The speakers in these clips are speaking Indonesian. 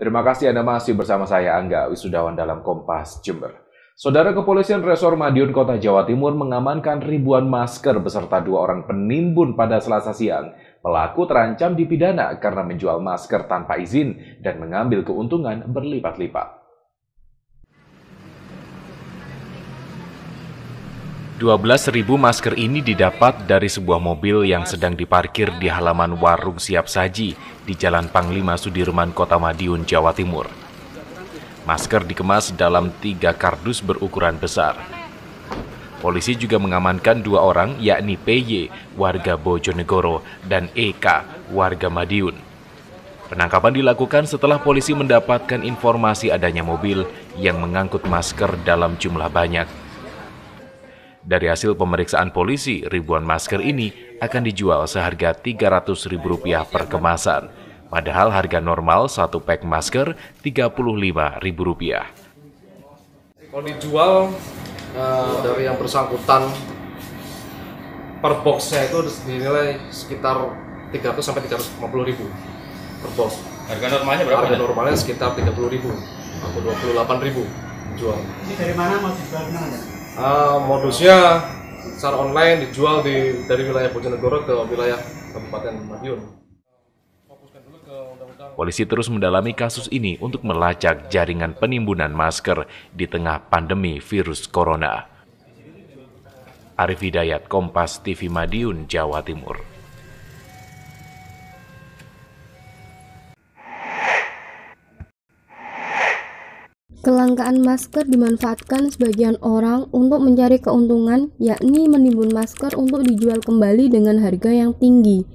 Terima kasih Anda masih bersama saya Angga Wisudawan dalam Kompas Jember. Saudara, Kepolisian Resor Madiun Kota Jawa Timur mengamankan ribuan masker beserta 2 orang penimbun pada Selasa siang. Pelaku terancam dipidana karena menjual masker tanpa izin dan mengambil keuntungan berlipat-lipat. 12.000 masker ini didapat dari sebuah mobil yang sedang diparkir di halaman warung siap saji di Jalan Panglima Sudirman, Kota Madiun, Jawa Timur. Masker dikemas dalam 3 kardus berukuran besar. Polisi juga mengamankan 2 orang, yakni PY, warga Bojonegoro, dan EK, warga Madiun. Penangkapan dilakukan setelah polisi mendapatkan informasi adanya mobil yang mengangkut masker dalam jumlah banyak. Dari hasil pemeriksaan polisi, ribuan masker ini akan dijual seharga Rp300.000 per kemasan. Padahal harga normal 1 pack masker Rp35.000. Kalau dijual dari yang bersangkutan per boxnya itu dinilai sekitar 300 sampai 350.000 per box. Harga normalnya berapa? Harga normalnya sekitar 30.000 atau 28.000 dijual. Ini dari mana mau dijual kemana? Modusnya secara online dijual dari wilayah Bojonegoro ke wilayah Kabupaten Madiun. Polisi terus mendalami kasus ini untuk melacak jaringan penimbunan masker di tengah pandemi virus corona. Arif Hidayat, Kompas TV Madiun, Jawa Timur. Kelangkaan masker dimanfaatkan sebagian orang untuk mencari keuntungan, yakni menimbun masker untuk dijual kembali dengan harga yang tinggi.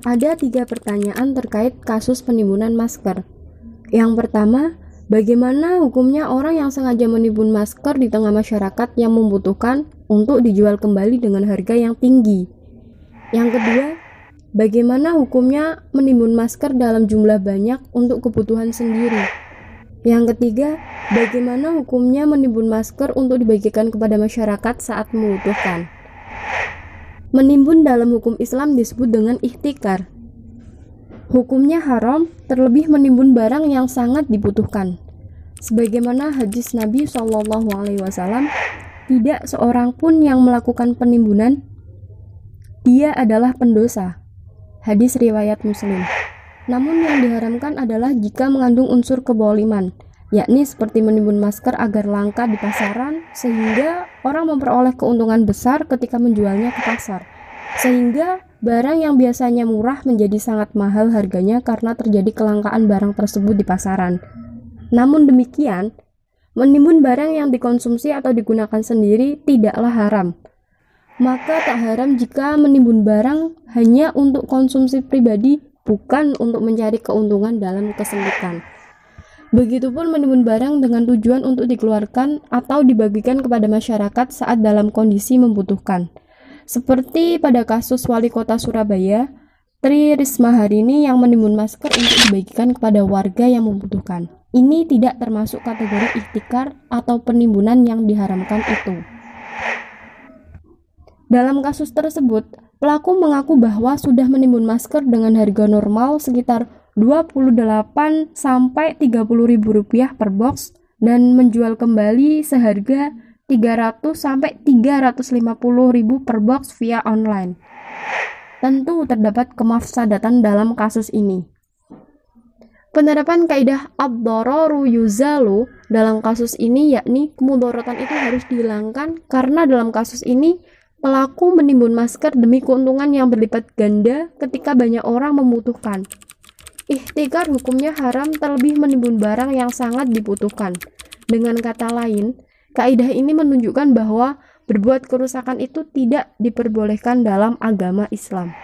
Ada 3 pertanyaan terkait kasus penimbunan masker. Yang pertama, bagaimana hukumnya orang yang sengaja menimbun masker di tengah masyarakat yang membutuhkan untuk dijual kembali dengan harga yang tinggi? Yang kedua, bagaimana hukumnya menimbun masker dalam jumlah banyak untuk kebutuhan sendiri? Yang ketiga, bagaimana hukumnya menimbun masker untuk dibagikan kepada masyarakat saat membutuhkan? Menimbun dalam hukum Islam disebut dengan ihtikar. Hukumnya haram, terlebih menimbun barang yang sangat dibutuhkan. Sebagaimana hadis Nabi SAW, tidak seorang pun yang melakukan penimbunan, dia adalah pendosa. Hadis riwayat Muslim. Namun yang diharamkan adalah jika mengandung unsur keboliman, yakni seperti menimbun masker agar langka di pasaran, sehingga orang memperoleh keuntungan besar ketika menjualnya ke pasar. Sehingga barang yang biasanya murah menjadi sangat mahal harganya karena terjadi kelangkaan barang tersebut di pasaran. Namun demikian, menimbun barang yang dikonsumsi atau digunakan sendiri tidaklah haram. Maka tak haram jika menimbun barang hanya untuk konsumsi pribadi, bukan untuk mencari keuntungan dalam kesempitan. Begitupun menimbun barang dengan tujuan untuk dikeluarkan atau dibagikan kepada masyarakat saat dalam kondisi membutuhkan. Seperti pada kasus Wali Kota Surabaya, Tri Risma Harini yang menimbun masker untuk dibagikan kepada warga yang membutuhkan. Ini tidak termasuk kategori ihtikar atau penimbunan yang diharamkan itu. Dalam kasus tersebut, pelaku mengaku bahwa sudah menimbun masker dengan harga normal sekitar Rp28 sampai Rp30.000 per box dan menjual kembali seharga Rp300 sampai Rp350.000 per box via online. Tentu terdapat kemafsadatan dalam kasus ini. Penerapan kaidah ad-dhararu yuzalu dalam kasus ini, yakni kemudaratan itu harus dihilangkan karena dalam kasus ini pelaku menimbun masker demi keuntungan yang berlipat ganda ketika banyak orang membutuhkan. Ihtikar hukumnya haram, terlebih menimbun barang yang sangat dibutuhkan. Dengan kata lain, kaidah ini menunjukkan bahwa berbuat kerusakan itu tidak diperbolehkan dalam agama Islam.